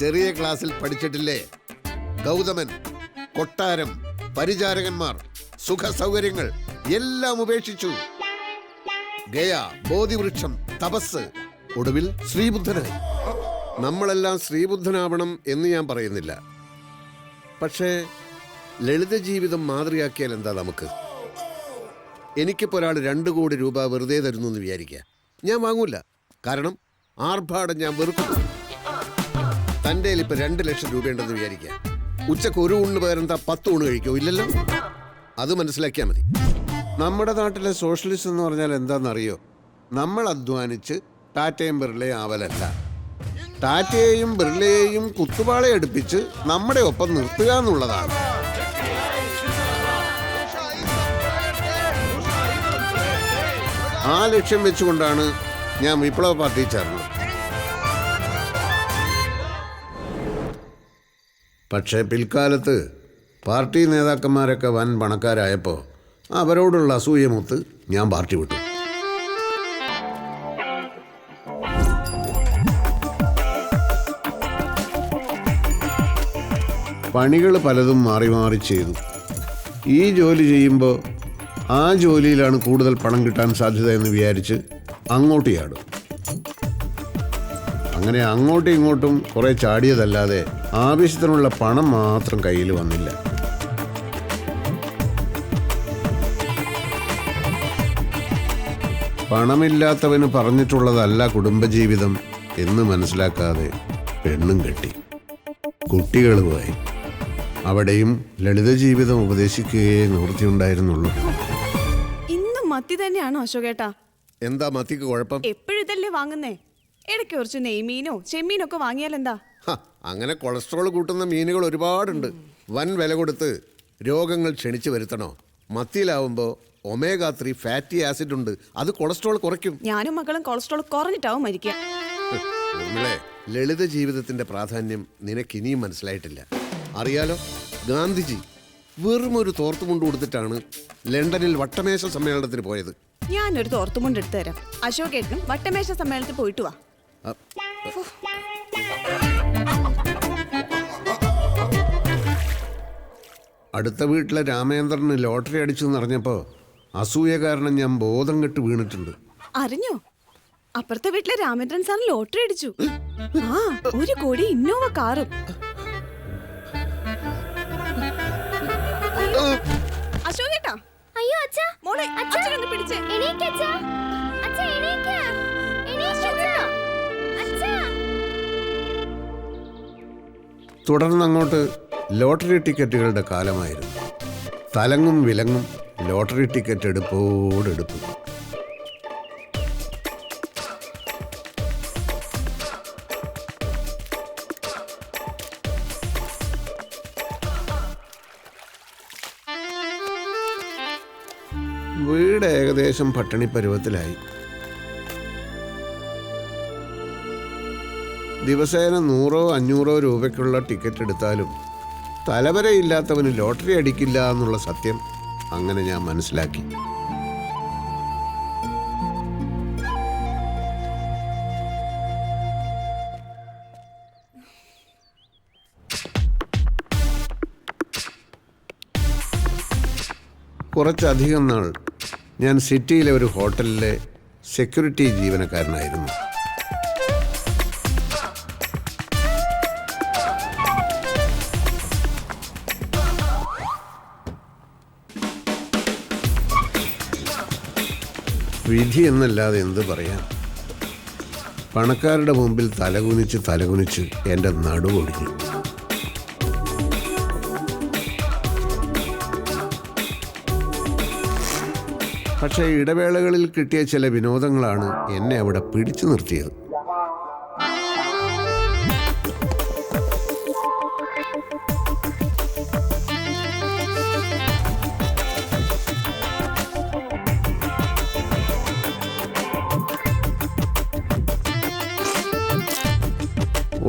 ചെറിയ ക്ലാസ്സിൽ പഠിച്ചിട്ടില്ലേ? ഗൗതമൻ, കൊട്ടാരം, പരിചാരകന്മാർ, സുഖ സൗകര്യങ്ങൾ എല്ലാം ഉപേക്ഷിച്ചു. ഗയ, ബോധിവൃക്ഷം, തപസ്, ഒടുവിൽ ശ്രീബുദ്ധനായി. നമ്മളെല്ലാം ശ്രീബുദ്ധനാവണം എന്ന് ഞാൻ പറയുന്നില്ല. പക്ഷേ ലളിത ജീവിതം മാതൃകയാക്കിയാൽ എന്താ നമുക്ക്? എനിക്കിപ്പോൾ ഒരാൾ 2 കോടി രൂപ വെറുതെ തരുന്നു എന്ന് വിചാരിക്കുക, ഞാൻ വാങ്ങൂല. കാരണം ആർഭാടം ഞാൻ വെറുക്കുന്നു. തൻ്റെ ഇപ്പം 2 ലക്ഷം രൂപയുണ്ടെന്ന് വിചാരിക്കുക, ഉച്ചക്ക് 1 ഊണിന് പകരം 10 ഊണ് കഴിക്കോ? ഇല്ലല്ലോ. അത് മനസ്സിലാക്കിയാൽ മതി. നമ്മുടെ നാട്ടിലെ സോഷ്യലിസ്റ്റ് എന്ന് പറഞ്ഞാൽ എന്താണെന്നറിയോ? നമ്മൾ അധ്വാനിച്ച് ടാറ്റയും ബിർളയും ആവലല്ല, ടാറ്റയെയും ബിർളയെയും കുത്തുപാളയെടുപ്പിച്ച് നമ്മുടെ ഒപ്പം നിർത്തുക എന്നുള്ളതാണ്. ആ ലക്ഷ്യം വെച്ചുകൊണ്ടാണ് ഞാൻ വിപ്ലവ പാർട്ടി ചേർന്നത്. പക്ഷേ പിൽക്കാലത്ത് പാർട്ടി നേതാക്കന്മാരൊക്കെ വൻ പണക്കാരായപ്പോൾ അവരോടുള്ള അസൂയമൊത്ത് ഞാൻ പാർട്ടി വിട്ടു. പണികൾ പലതും മാറി മാറി ചെയ്തു. ഈ ജോലി ചെയ്യുമ്പോൾ ആ ജോലിയിലാണ് കൂടുതൽ പണം കിട്ടാൻ സാധ്യത എന്ന് വിചാരിച്ച് അങ്ങോട്ട് ചാടും. അങ്ങനെ അങ്ങോട്ടും ഇങ്ങോട്ടും കുറേ ചാടിയതല്ലാതെ ആവശ്യത്തിനുള്ള പണം മാത്രം കയ്യിൽ വന്നില്ല. പണമില്ലാത്തവന് പറഞ്ഞിട്ടുള്ളതല്ല കുടുംബജീവിതം എന്ന് മനസ്സിലാക്കാതെ പെണ്ണും കെട്ടി, കുട്ടികളുമായി. അവിടെയും ലളിത ജീവിതം ഉപദേശിക്കുകയേ നിവൃത്തിയുണ്ടായിരുന്നുള്ളൂ. ഇന്നും മത്തി തന്നെയാണോ അശോകേട്ടാ? എന്താ മത്തിക്ക് കുഴപ്പം? എപ്പോഴും ഇതല്ലേ വാങ്ങുന്നേ? ഇടയ്ക്ക് കുറച്ച് നെയ്മീനോ ചെമ്മീനൊക്കെ വാങ്ങിയാലെന്താ? അങ്ങനെ കൊളസ്ട്രോൾ കൂട്ടുന്ന മീനുകൾ ഒരുപാടുണ്ട്. വൻ വില കൊടുത്ത് രോഗങ്ങൾ ക്ഷണിച്ചു വരുത്തണോ? മത്തിയിലാവുമ്പോൾ ഒമേഗ 3 ഫാറ്റി ആസിഡ് ഉണ്ട്, അത് കൊളസ്ട്രോൾ കുറയ്ക്കും. ഞാനും മക്കളും കൊളസ്ട്രോൾ കുറഞ്ഞിട്ടാവും മരിക്കുക. ലളിത ജീവിതത്തിന്റെ പ്രാധാന്യം നിനക്ക് ഇനിയും മനസ്സിലായിട്ടില്ല. അറിയാലോ, ഗാന്ധിജി വെറും ഒരു തോർത്തുമുണ്ട് കൊടുത്തിട്ടാണ് ലണ്ടനിൽ വട്ടമേശ സമ്മേളനത്തിന് പോയത്. ഞാനൊരു തോർത്തുമുണ്ട് എടുത്തു തരാം. അശോകേട്ടനും വട്ടമേശ സമ്മേളനത്തിൽ പോയിട്ട് വാ. അടുത്ത വീട്ടിലെ രാമേന്ദ്രന് ലോട്ടറി അടിച്ചു എന്നറിഞ്ഞപ്പോൾ അസൂയ കാരണം ഞാൻ ബോധം കെട്ട് വീണിട്ടുണ്ട്. അറിഞ്ഞോ? അപ്പുറത്തെ വീട്ടിലെ രാമേന്ദ്രൻ സാറിന് ലോട്ടറി അടിച്ചു. 1 കോടി ഇന്നോവ കാറും. അശോകേട്ടാ, അയ്യോ അച്ഛാ, മോളെ അച്ഛനെ പിടിച്ചേ. എണീക്ക് അച്ഛാ, അച്ഛാ എണീക്ക്, എണീക്ക് അച്ഛാ. തുടർന്നങ്ങോട്ട് ലോട്ടറി ടിക്കറ്റുകളുടെ കാലമായിരുന്നു. തലങ്ങും വിലങ്ങും ലോട്ടറി ടിക്കറ്റ് എടുപ്പോടെടുപ്പ്. വീട് ഏകദേശം പട്ടിണി പരുവത്തിലായി. ദിവസേന 100-500 രൂപയ്ക്കുള്ള ടിക്കറ്റ് എടുത്താലും തലവരയില്ലാത്തവന് ലോട്ടറി അടിക്കില്ല എന്നുള്ള സത്യം അങ്ങനെ ഞാൻ മനസ്സിലാക്കി. കുറച്ചധികം നാൾ ഞാൻ സിറ്റിയിലെ ഒരു ഹോട്ടലിലെ സെക്യൂരിറ്റി ജീവനക്കാരനായിരുന്നു. വിധി എന്നല്ലാതെ എന്ത് പറയാം. പണക്കാരുടെ മുമ്പിൽ തലകുനിച്ച് എൻ്റെ നടുവൊടിഞ്ഞു. പക്ഷേ ഇടവേളകളിൽ കിട്ടിയ ചില വിനോദങ്ങളാണ് എന്നെ അവിടെ പിടിച്ചു നിർത്തിയത്.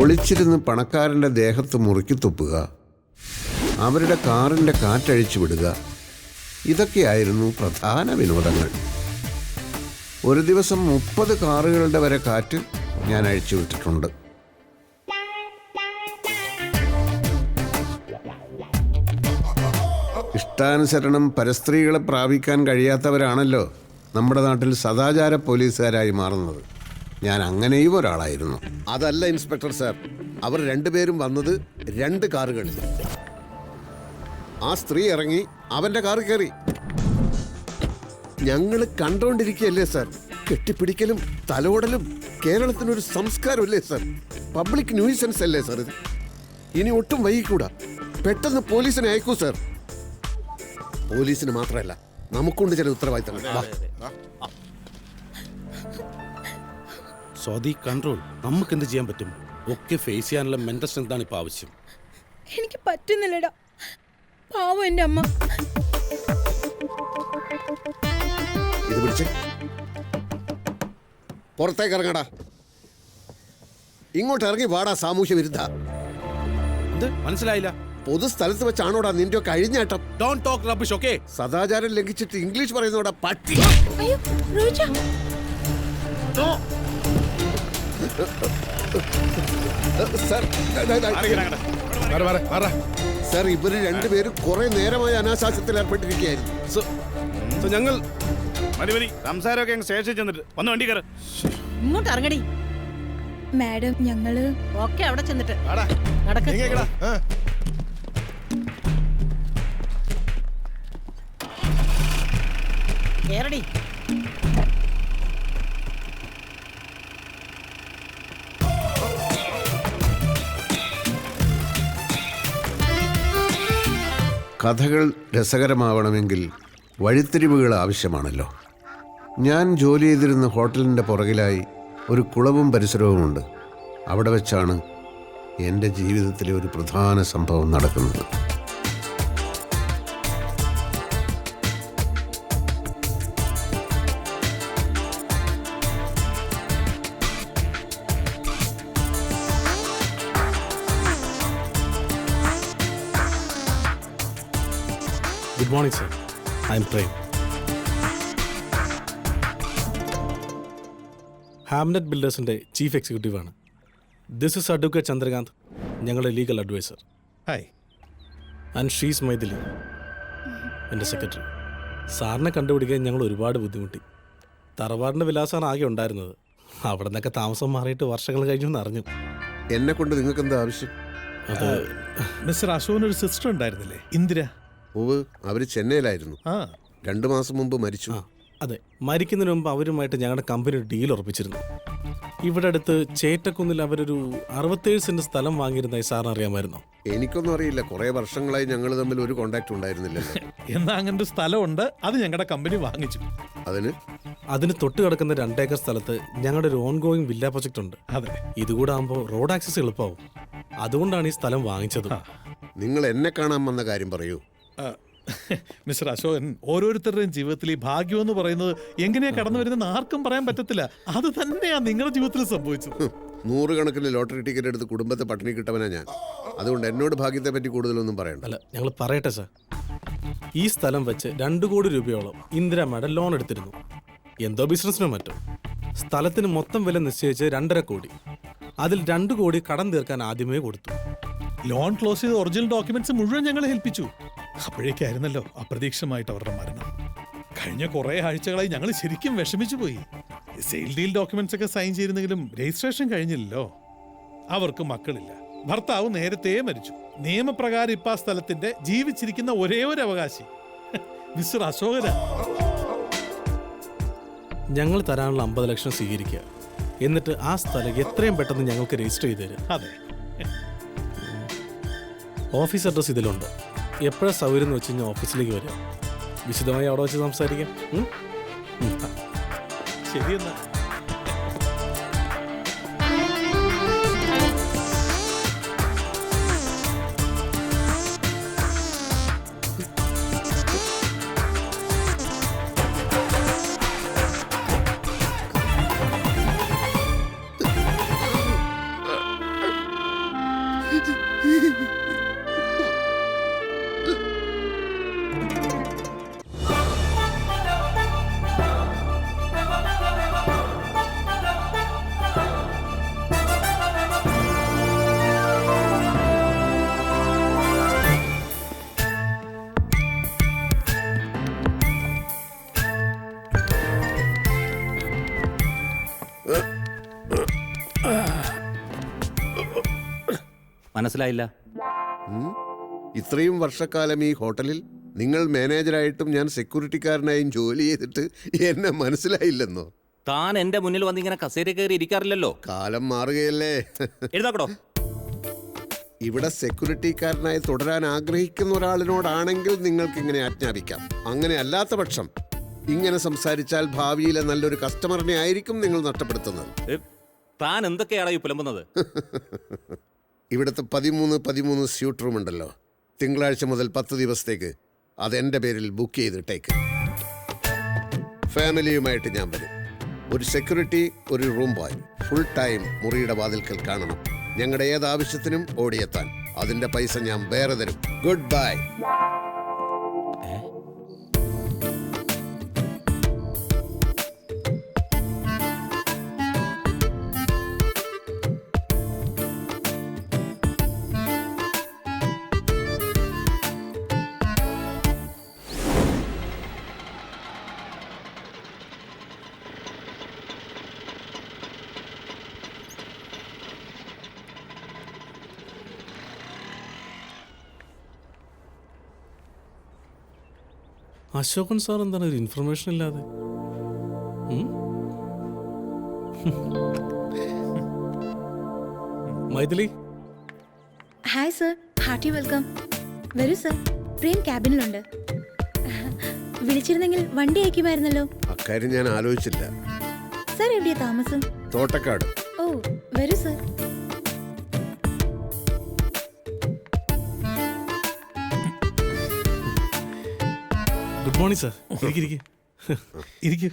ഒളിച്ചിരുന്ന് പണക്കാരൻ്റെ ദേഹത്ത് മുറുക്കി തുപ്പുക, അവരുടെ കാറിൻ്റെ കാറ്റഴിച്ചു വിടുക, ഇതൊക്കെയായിരുന്നു പ്രധാന വിനോദങ്ങൾ. ഒരു ദിവസം 30 കാറുകളുടെ വരെ കാറ്റ് ഞാൻ അഴിച്ചു വിട്ടിട്ടുണ്ട്. ഇഷ്ടാനുസരണം പരസ്ത്രീകളെ പ്രാപിക്കാൻ കഴിയാത്തവരാണല്ലോ നമ്മുടെ നാട്ടിൽ സദാചാര പോലീസുകാരായി മാറുന്നത്. ഞാൻ അങ്ങനെയും ഒരാളായിരുന്നു. അതല്ല ഇൻസ്പെക്ടർ സാർ, അവർ രണ്ടുപേരും വന്നത് 2 കാറുകളിൽ. ആ സ്ത്രീ ഇറങ്ങി അവന്റെ കാറ് കയറി. ഞങ്ങൾ കണ്ടോണ്ടിരിക്കുകയല്ലേ സാർ. കെട്ടിപ്പിടിക്കലും തലോടലും കേരളത്തിനൊരു സംസ്കാരമല്ലേ സാർ? പബ്ലിക് ന്യൂസൻസ് അല്ലേ സാർ ഇത്? ഇനി ഒട്ടും വൈകിക്കൂടാ. പെട്ടെന്ന് പോലീസിനെ അയക്കൂ സാർ. പോലീസിന് മാത്രമല്ല, നമുക്കുണ്ട് ചില ഉത്തരവാദിത്തങ്ങൾ. സ്വാതി, കൺട്രോൾ. നമുക്ക് എന്ത് ചെയ്യാൻ പറ്റും? ഒക്കെ ഫേസ് ചെയ്യാനുള്ള മെന്റൽ സ്ട്രെങ്ത് ആണ് ഇപ്പൊ ആവശ്യം. എനിക്ക് പറ്റുന്നില്ലടാ, പാവം എൻ്റെ അമ്മ. ഇത് പിടിച്ച് പുറത്തേക്ക് ഇറങ്ങടാ. ഇങ്ങോട്ട് ഇറങ്ങി വാടാ സാമൂഹ്യ വിരുദ്ധ. എന്ത് മനസ്സിലായില്ല? പൊതുസ്ഥലത്ത് വെച്ചാണോടാ നിന്റെ കഴിഞ്ഞാട്ടം? Don't talk rubbish, okay? സദാചാരം ലംഘിച്ചിട്ട് ഇംഗ്ലീഷ് പറയുന്നോടാ പട്ടി. അയ്യോ റോജ, സാർ, ഇവര് രണ്ടുപേരും കുറെ നേരമായി അനാശാസ്യത്തിൽ ഏർപ്പെട്ടിരിക്കുകയായിരുന്നു. ഞങ്ങൾ സംസാരമൊക്കെ സ്റ്റേഷനിൽ ചെന്നിട്ട് വന്ന് വണ്ടി കയറ്. ഇങ്ങോട്ട് ഇറങ്ങടി. മാഡം ഞങ്ങള് ഒക്കെ അവിടെ ചെന്നിട്ട് നടക്ക്. കേറടി. കഥകൾ രസകരമാവണമെങ്കിൽ വഴിത്തിരിവുകൾ ആവശ്യമാണല്ലോ. ഞാൻ ജോലി ചെയ്തിരുന്ന ഹോട്ടലിൻ്റെ പുറകിലായി ഒരു കുളവും പരിസരവുമുണ്ട്. അവിടെ വെച്ചാണ് എൻ്റെ ജീവിതത്തിലെ ഒരു പ്രധാന സംഭവം നടക്കുന്നത്. Good morning sir, I'm Prem. Hamnet ബിൽഡേഴ്സിൻ്റെ ചീഫ് എക്സിക്യൂട്ടീവാണ്. ദിസ് ഇസ് അഡ്വക്കേറ്റ് ചന്ദ്രകാന്ത്, ഞങ്ങളുടെ legal adviser. Hi. And she's Mythili, എൻ്റെ സെക്രട്ടറി. സാറിനെ കണ്ടുപിടിക്കാൻ ഞങ്ങൾ ഒരുപാട് ബുദ്ധിമുട്ടി. തറവാടിൻ്റെ വിലാസമാണ് ആകെ ഉണ്ടായിരുന്നത്. അവിടെ നിന്നൊക്കെ താമസം മാറിയിട്ട് വർഷങ്ങൾ കഴിഞ്ഞു എന്ന് അറിഞ്ഞു. എന്നെ കൊണ്ട് നിങ്ങൾക്ക് എന്താ ആവശ്യം? അത് മിസ്റ്റർ അശോകന് ഒരു സിസ്റ്റർ ഉണ്ടായിരുന്നില്ലേ, ഇന്ദിര? ഓവ്, അവര് ചെന്നൈയിലായിരുന്നു. ആ 2 മാസം മുമ്പ് മരിച്ചു. അതെ, മരിക്കുന്നതിന് മുമ്പ് അവരുമായിട്ട് ഞങ്ങളുടെ കമ്പനി ഒരു ഡീൽ ഉറപ്പിച്ചിരുന്നു. ഇവിടെ അടുത്ത് ചേറ്റക്കുന്നിൽ അവരൊരു 67 സെന്റ് സ്ഥലം വാങ്ങിയിരുന്നായി സാറിന് അറിയാമായിരുന്നോ? എനിക്കൊന്നും അറിയില്ല. കുറെ വർഷങ്ങളായി ഞങ്ങൾ തമ്മിൽ ഒരു കോണ്ടാക്ട് ഉണ്ടായിരുന്നില്ലല്ലോ. എന്നാ അങ്ങനെ ഒരു സ്ഥലമുണ്ട്, അത് ഞങ്ങളുടെ കമ്പനി വാങ്ങിച്ചു. അതിന് തൊട്ട് കിടക്കുന്ന 2 ഏക്കർ സ്ഥലത്ത് ഞങ്ങളുടെ ഒരു ഓൺഗോയിങ് വില്ല പ്രൊജക്ട് ഉണ്ട്. അതെ, ഇതുകൂടെ ആകുമ്പോൾ റോഡ് ആക്സസ് എളുപ്പമാവും. അതുകൊണ്ടാണ് ഈ സ്ഥലം വാങ്ങിച്ചത്. നിങ്ങൾ എന്നെ കാണാൻ വന്ന കാര്യം പറയൂ. മിസ്റ്റർ അശോകൻ, ഓരോരുത്തരുടെയും ജീവിതത്തിൽ ഈ ഭാഗ്യം എന്ന് പറയുന്നത് എങ്ങനെയാ കടന്നു വരുന്നത് ആർക്കും പറയാൻ പറ്റത്തില്ല. അത് തന്നെയാ നിങ്ങളുടെ ജീവിതത്തിൽ സംഭവിച്ചത്. 100 കണക്കിന് ലോട്ടറി ടിക്കറ്റ് എടുത്ത് കുടുംബത്തെ പട്ടിണി കിട്ടവനാ ഞാൻ. അതുകൊണ്ട് എന്നോട് ഭാഗ്യത്തെ പറ്റി കൂടുതലൊന്നും പറയണ്ട. അല്ല, ഞങ്ങൾ പറയട്ടെ സാർ. ഈ സ്ഥലം വെച്ച് 2 കോടി രൂപയോളം ഇന്ദിരാമ്മയുടെ ലോൺ എടുത്തിരുന്നു. എന്തോ ബിസിനസ്സിനോ മറ്റോ. സ്ഥലത്തിന് മൊത്തം വില നിശ്ചയിച്ച് 2.5 കോടി. അതിൽ 2 കോടി കടം തീർക്കാൻ ആദ്യമേ കൊടുത്തു. ലോൺ ക്ലോസ് ചെയ്ത ഒറിജിനൽ ഡോക്യുമെന്റ്സ് മുഴുവൻ ഞങ്ങളെ ഏൽപ്പിച്ചു. അപ്പോഴേക്കായിരുന്നല്ലോ അപ്രതീക്ഷിതമായിട്ട് അവരുടെ മരണം. കഴിഞ്ഞ കുറെ ആഴ്ചകളായി ഞങ്ങൾ ശരിക്കും വിഷമിച്ചു പോയി. സെയിൽ ഡീൽ ഡോക്യുമെന്റ്സ് ഒക്കെ സൈൻ ചെയ്തിരുന്നെങ്കിലും രജിസ്ട്രേഷൻ കഴിഞ്ഞില്ലല്ലോ. അവർക്ക് മക്കളില്ല, ഭർത്താവ് നേരത്തെ മരിച്ചു. നിയമപ്രകാരം ഇപ്പൊ ആ സ്ഥലത്തിന്റെ ജീവിച്ചിരിക്കുന്ന ഒരേ ഒരു അവകാശി മിസ്റ്റർ അശോകന. ഞങ്ങൾ തരാനുള്ള 50 ലക്ഷം സ്വീകരിക്കുക. എന്നിട്ട് ആ സ്ഥലം എത്രയും പെട്ടെന്ന് ഞങ്ങൾക്ക് രജിസ്റ്റർ ചെയ്ത് തരും. അതെ, ഓഫീസ് അഡ്രസ് ഇതിലുണ്ട്. എപ്പോഴാണ് സൗകര്യം എന്ന് വെച്ച് കഴിഞ്ഞാൽ ഓഫീസിലേക്ക് വരിക. വിശദമായി അവിടെ വെച്ച് സംസാരിക്കാം. ശരിയെന്നാ. മനസ്സിലായില്ല. ഇത്രയും വർഷക്കാലം ഈ ഹോട്ടലിൽ നിങ്ങൾ മാനേജറായിട്ടും ഞാൻ സെക്യൂരിറ്റിക്കാരനായും ജോലി ചെയ്തിട്ട് എന്നെ മനസ്സിലായില്ലെന്നോ? താൻ എന്റെ മുന്നിൽ വന്ന് ഇങ്ങനെ കസേര കയറി ഇരിക്കാറില്ലല്ലോ. കാലം മാറുകയല്ലേ. എഴുതാക്കടോ. ഇവിടെ സെക്യൂരിറ്റിക്കാരനായി തുടരാൻ ആഗ്രഹിക്കുന്ന ഒരാളിനോടാണെങ്കിൽ നിങ്ങൾക്ക് ഇങ്ങനെ ആജ്ഞാപിക്കാം. അങ്ങനെ അല്ലാത്ത പക്ഷം ഇങ്ങനെ സംസാരിച്ചാൽ ഭാവിയിലെ നല്ലൊരു കസ്റ്റമറിനെ ആയിരിക്കും നിങ്ങൾ നഷ്ടപ്പെടുത്തുന്നത്. താൻ എന്തൊക്കെയാണ് ഈ പുലമ്പുന്നത്? ഇവിടുത്തെ 13 സ്യൂട്ട് റൂം ഉണ്ടല്ലോ, തിങ്കളാഴ്ച മുതൽ 10 ദിവസത്തേക്ക് അതെന്റെ പേരിൽ ബുക്ക് ചെയ്തിട്ടേക്ക്. ഫാമിലിയുമായിട്ട് ഞാൻ വരും. ഒരു സെക്യൂരിറ്റി, ഒരു റൂം ബോയ്, ഫുൾ ടൈം മുറിയുടെ വാതിൽക്കൽ കാണണം. ഞങ്ങളുടെ ഏതാവശ്യത്തിനും ഓടിയെത്താൻ. അതിന്റെ പൈസ ഞാൻ വേറെ തരും. Good bye. അശോകൻ സാർ എന്താണ് ഒരു ഇൻഫർമേഷൻ ഇല്ലാതെ? Maithili. Hi sir, hearty welcome. വരൂ സർ, പ്രേം ക്യാബിനിലുണ്ട്. വിളിച്ചിരുന്നെങ്കിൽ വണ്ടി അയക്കുമായിരുന്നല്ലോ. അക്കാര്യം ഞാൻ ആലോചിച്ചില്ല. സർ എവിടെയാ താമസം? തോട്ടക്കാട്. ഓ വരൂ സർ. Good morning sir. ഇരിക്കൂ.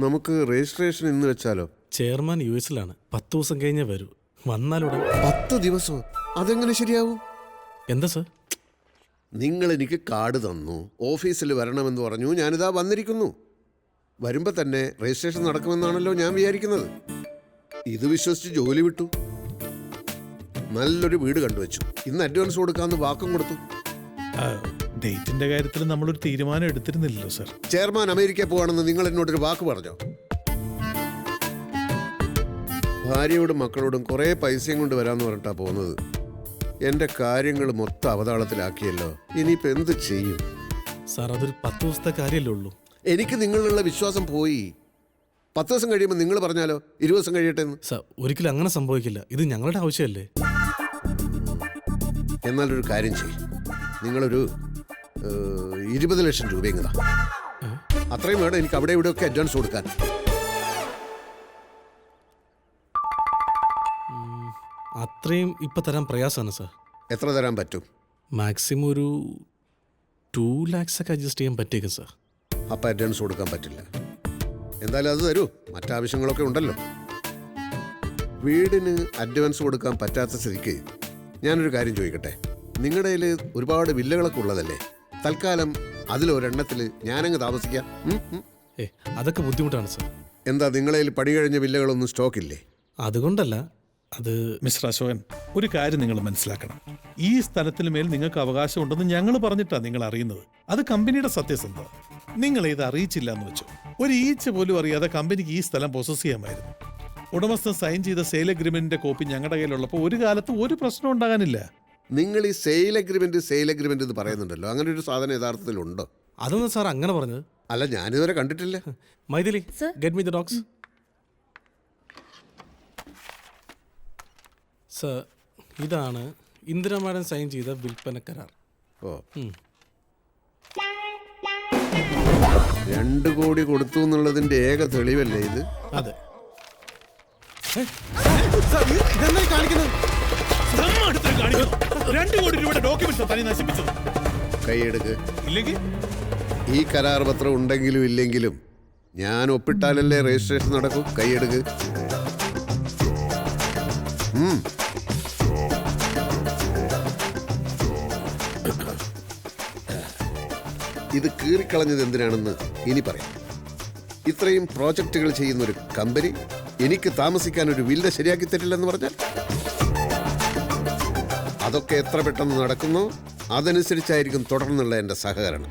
നമുക്ക് രജിസ്ട്രേഷൻ ഇന്ന് വെച്ചാലോ? ചെയർമാൻ US-ലാണ്. 10 ദിവസം കഴിഞ്ഞേ വരൂ. വന്നാലുടൻ. 10 ദിവസമോ? അതെങ്ങനെ ശരിയാവും? എന്താ സാർ? നിങ്ങൾ എനിക്ക് കാർഡ് തന്നു, ഓഫീസിൽ വരണമെന്ന് പറഞ്ഞു, ഞാനിതാ വന്നിരിക്കുന്നു. വരുമ്പോൾ തന്നെ രജിസ്ട്രേഷൻ നടക്കുമെന്നാണല്ലോ ഞാൻ വിചാരിക്കുന്നത്. ഇത് വിശ്വസിച്ച് ജോലി വിട്ടു. നല്ലൊരു വീട് കണ്ടുവച്ചു. ഇന്ന് അഡ്വാൻസ് കൊടുക്കാമെന്ന് വാക്കും കൊടുത്തു. ഡേറ്റിന്റെ കാര്യത്തിൽ നമ്മളൊരു തീരുമാനം എടുത്തിരുന്നില്ലല്ലോ സർ. ചെയർമാൻ അമേരിക്ക പോവാണെന്ന് നിങ്ങൾ എന്നോടൊരു വാക്ക് പറഞ്ഞോ? ഭാര്യയോടും മക്കളോടും കുറേ പൈസയും കൊണ്ട് വരാമെന്ന് പറഞ്ഞിട്ടാ പോകുന്നത്. എൻ്റെ കാര്യങ്ങൾ മൊത്തം അവതാളത്തിലാക്കിയല്ലോ. ഇനിയിപ്പോൾ എന്ത് ചെയ്യും? സാർ അതൊരു 10 ദിവസത്തെ കാര്യമല്ലേ ഉള്ളൂ. എനിക്ക് നിങ്ങളിലുള്ള വിശ്വാസം പോയി. 10 ദിവസം കഴിയുമ്പോൾ നിങ്ങൾ പറഞ്ഞാലോ 20 ദിവസം കഴിയട്ടെ എന്ന്. സാർ ഒരിക്കലും അങ്ങനെ സംഭവിക്കില്ല. ഇത് ഞങ്ങളുടെ ആവശ്യമല്ലേ. എന്നാലൊരു കാര്യം ചെയ്യും, നിങ്ങളൊരു 20 ലക്ഷം രൂപയും കൂടാ. അത്രയും വേണം എനിക്ക് അവിടെ ഇവിടെയൊക്കെ അഡ്വാൻസ് കൊടുക്കാൻ. അത്രയും ഇപ്പം തരാൻ പ്രയാസമാണ് സാർ. എത്ര തരാൻ പറ്റും? മാക്സിമം ഒരു 2 lakhs ഒക്കെ അഡ്ജസ്റ്റ് ചെയ്യാൻ പറ്റിയേക്കും സാർ. അപ്പം അഡ്വാൻസ് കൊടുക്കാൻ പറ്റില്ല. എന്തായാലും അത് തരൂ, മറ്റാവശ്യങ്ങളൊക്കെ ഉണ്ടല്ലോ. വീടിന് അഡ്വാൻസ് കൊടുക്കാൻ പറ്റാത്ത സ്ഥിതിക്ക് ഞാനൊരു കാര്യം ചോദിക്കട്ടെ. നിങ്ങളുടെ കയ്യിൽ ഒരുപാട് വില്ലകളൊക്കെ ഉള്ളതല്ലേ? തൽക്കാലം അതിലൊരെണ്ണത്തിൽ ഞാനങ്ങ് താമസിക്കാം. അതൊക്കെ ബുദ്ധിമുട്ടാണ് സാർ. എന്താ നിങ്ങളുടെ കയ്യിൽ പണി കഴിഞ്ഞ വില്ലകളൊന്നും സ്റ്റോക്കില്ലേ? അതുകൊണ്ടല്ല, അത് മിസ്റ്റർ അശോകൻ, ഒരു കാര്യം നിങ്ങൾ മനസ്സിലാക്കണം. ഈ സ്ഥലത്തിന് മേൽ നിങ്ങൾക്ക് അവകാശമുണ്ടെന്ന് ഞങ്ങൾ പറഞ്ഞിട്ടാണ് നിങ്ങൾ അറിയുന്നത്. അത് കമ്പനിയുടെ സത്യസന്ധത. നിങ്ങൾ ഇത് അറിയിച്ചില്ല എന്ന് വെച്ചു. ഒരു ഈച്ച പോലും അറിയാതെ കമ്പനിക്ക് ഈ സ്ഥലം പൊസസ് ചെയ്യാമായിരുന്നു. ഉടമസ്ഥൻ സൈൻ ചെയ്ത സെയിൽ അഗ്രിമെന്റിന്റെ കോപ്പി ഞങ്ങളുടെ കയ്യിലുള്ളപ്പോൾ ഒരു കാലത്ത് ഒരു പ്രശ്നം ഉണ്ടാകാനില്ല. നിങ്ങൾ ഈ സെയിൽ അഗ്രിമെന്റ് എന്ന് പറയുന്നുണ്ടല്ലോ, അങ്ങനെ ഒരു സാധനം യഥാർത്ഥത്തിലുണ്ടോ? അതൊന്നും സാർ അങ്ങനെ പറഞ്ഞത് അല്ല, ഞാനിതുവരെ കണ്ടിട്ടില്ല. Maithili, get me the dogs. Sir, ഇതാണ് ഇന്ദിര മാഡം സൈൻ ചെയ്ത വിൽപ്പന കരാർ. ഓ, 2 കോടി കൊടുത്തു എന്നുള്ളതിന്റെ ഏക തെളിവല്ലേ ഇത്? അതെ. കൈയെടുക്ക്. ഇല്ലെങ്കിൽ ഈ കരാർ പത്രം ഉണ്ടെങ്കിലും ഇല്ലെങ്കിലും ഞാൻ ഒപ്പിട്ടാലല്ലേ രജിസ്ട്രേഷൻ നടക്കൂ. കൈയെടുക്ക്. ഇത് കീറിക്കളഞ്ഞത് എന്തിനാണെന്ന് ഇനി പറയാം. ഇത്രയും പ്രോജക്റ്റുകൾ ചെയ്യുന്ന ഒരു കമ്പനി എനിക്ക് താമസിക്കാൻ ഒരു വില്ല ശരിയാക്കി തരില്ലെന്ന് പറഞ്ഞാൽ അതൊക്കെ എത്ര പെട്ടെന്ന് നടക്കുന്നോ അതനുസരിച്ചായിരിക്കും തുടർന്നുള്ള എൻ്റെ സഹകരണം.